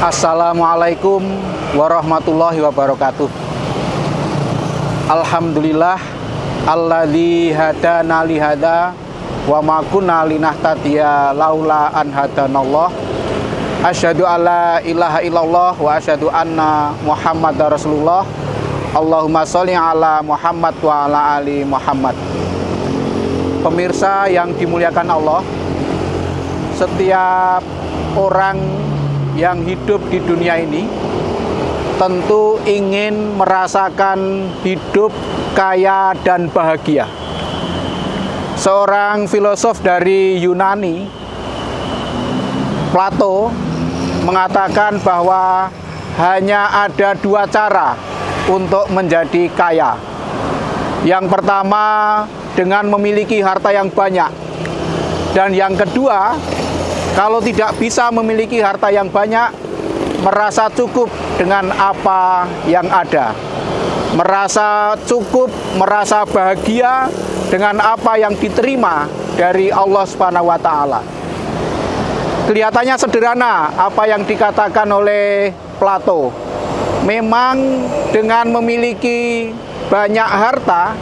Assalamualaikum warahmatullahi wabarakatuh. Alhamdulillah alladzi hadana li hada wa ma kunna linahtadiya laula an hadanallah. Asyhadu alla ilaha illallah wa asyhadu anna Muhammadar Rasulullah. Allahumma sholli ala Muhammad wa ala ali Muhammad. Pemirsa yang dimuliakan Allah, setiap orang yang hidup di dunia ini tentu ingin merasakan hidup kaya dan bahagia. Seorang filosof dari Yunani, Plato, mengatakan bahwa hanya ada dua cara untuk menjadi kaya. Yang pertama, dengan memiliki harta yang banyak. Dan yang kedua, kalau tidak bisa memiliki harta yang banyak, merasa cukup dengan apa yang ada. Merasa cukup, merasa bahagia dengan apa yang diterima dari Allah Subhanahu wa Ta'ala. Kelihatannya sederhana apa yang dikatakan oleh Plato. Memang dengan memiliki banyak harta,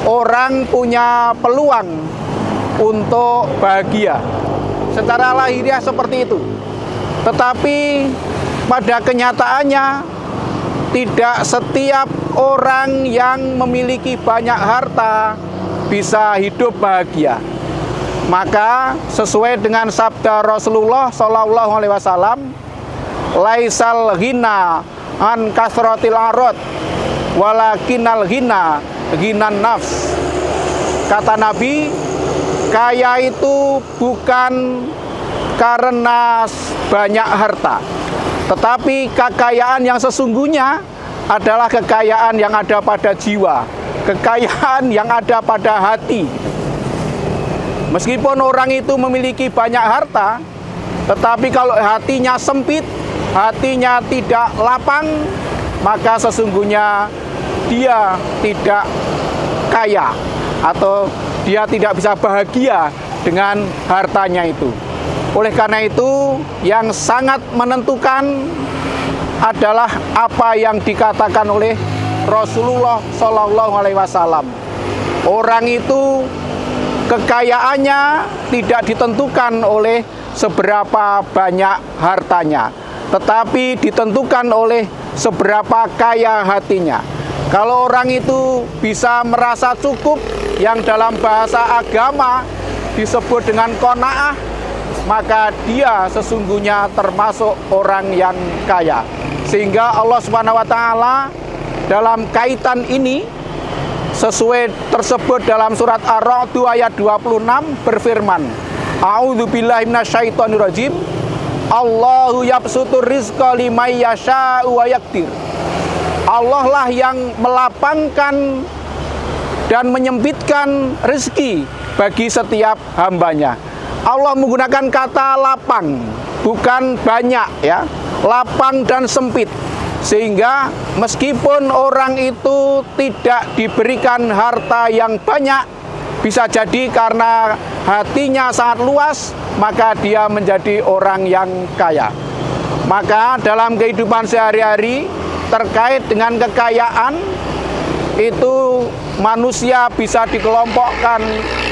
orang punya peluang untuk bahagia. Secara lahiriah seperti itu. Tetapi pada kenyataannya tidak setiap orang yang memiliki banyak harta bisa hidup bahagia. Maka sesuai dengan sabda Rasulullah SAW, laisal ghina an kasratil arad walakinal ghina ghinan nafs. Kata Nabi, kaya itu bukan karena banyak harta, tetapi kekayaan yang sesungguhnya adalah kekayaan yang ada pada jiwa, kekayaan yang ada pada hati. Meskipun orang itu memiliki banyak harta, tetapi kalau hatinya sempit, hatinya tidak lapang, maka sesungguhnya dia tidak kaya atau dia tidak bisa bahagia dengan hartanya itu. Oleh karena itu, yang sangat menentukan adalah apa yang dikatakan oleh Rasulullah SAW. Orang itu kekayaannya tidak ditentukan oleh seberapa banyak hartanya, tetapi ditentukan oleh seberapa kaya hatinya. Kalau orang itu bisa merasa cukup, yang dalam bahasa agama disebut dengan qanaah, maka dia sesungguhnya termasuk orang yang kaya. Sehingga Allah Subhanahu wa Ta'ala dalam kaitan ini, sesuai tersebut dalam surat Ar-Ra'd ayat 26 berfirman, A'udzubillahi minasyaitonirrajim, Allahu yabsutur rizqa liman yasha'u wa yaqdir. Allah lah yang melapangkan dan menyempitkan rezeki bagi setiap hambanya. Allah menggunakan kata lapang, bukan banyak ya, lapang dan sempit. Sehingga meskipun orang itu tidak diberikan harta yang banyak, bisa jadi karena hatinya sangat luas, maka dia menjadi orang yang kaya. Maka dalam kehidupan sehari-hari terkait dengan kekayaan, itu manusia bisa dikelompokkan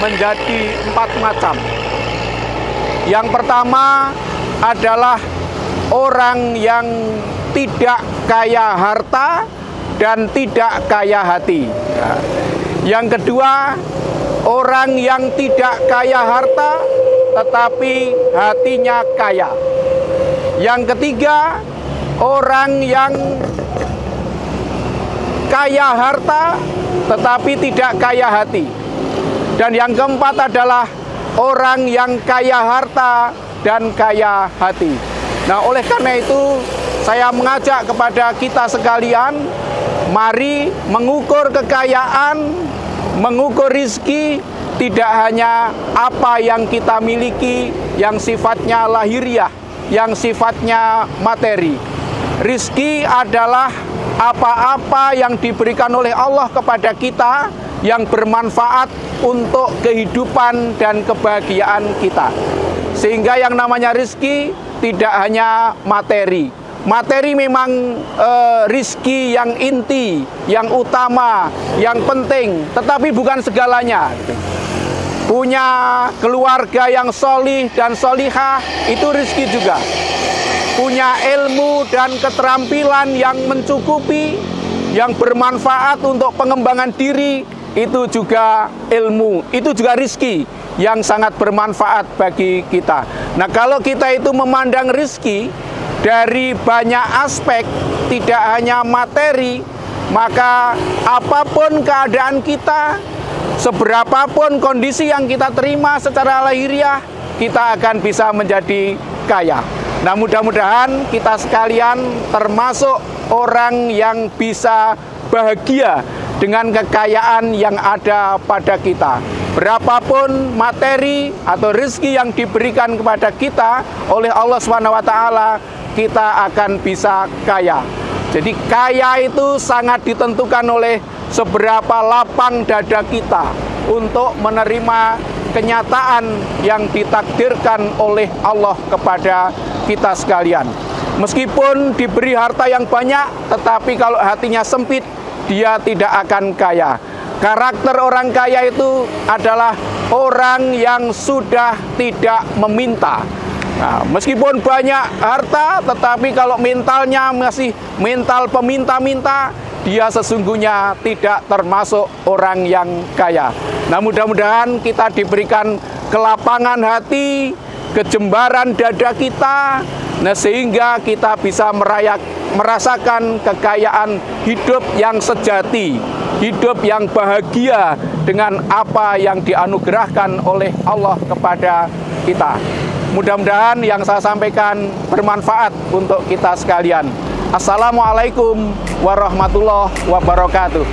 menjadi 4 macam. Yang pertama adalah orang yang tidak kaya harta dan tidak kaya hati. Yang kedua, orang yang tidak kaya harta tetapi hatinya kaya. Yang ketiga, orang yang kaya harta tetapi tidak kaya hati. Dan yang keempat adalah orang yang kaya harta dan kaya hati. Nah, oleh karena itu saya mengajak kepada kita sekalian, mari mengukur kekayaan, mengukur rizki, tidak hanya apa yang kita miliki yang sifatnya lahiriah, yang sifatnya materi. Rizki adalah apa-apa yang diberikan oleh Allah kepada kita yang bermanfaat untuk kehidupan dan kebahagiaan kita. Sehingga yang namanya rizki tidak hanya materi, materi memang rizki yang inti, yang utama, yang penting, tetapi bukan segalanya. Punya keluarga yang solih dan solihah itu rizki juga. Punya ilmu dan keterampilan yang mencukupi, yang bermanfaat untuk pengembangan diri, itu juga ilmu, itu juga rizki yang sangat bermanfaat bagi kita. Nah, kalau kita itu memandang rizki dari banyak aspek, tidak hanya materi, maka apapun keadaan kita, seberapapun kondisi yang kita terima secara lahiriah, kita akan bisa menjadi kaya. Nah, mudah-mudahan kita sekalian termasuk orang yang bisa bahagia dengan kekayaan yang ada pada kita. Berapapun materi atau rezeki yang diberikan kepada kita oleh Allah SWT, kita akan bisa kaya. Jadi kaya itu sangat ditentukan oleh seberapa lapang dada kita untuk menerima kenyataan yang ditakdirkan oleh Allah kepada kita sekalian. Meskipun diberi harta yang banyak, tetapi kalau hatinya sempit, dia tidak akan kaya. Karakter orang kaya itu adalah orang yang sudah tidak meminta. Nah, meskipun banyak harta, tetapi kalau mentalnya masih mental peminta-minta, dia sesungguhnya tidak termasuk orang yang kaya. Nah, mudah-mudahan kita diberikan kelapangan hati, kejembaran dada kita, nah sehingga kita bisa merasakan kekayaan hidup yang sejati, hidup yang bahagia dengan apa yang dianugerahkan oleh Allah kepada kita. Mudah-mudahan yang saya sampaikan bermanfaat untuk kita sekalian. Assalamualaikum warahmatullahi wabarakatuh.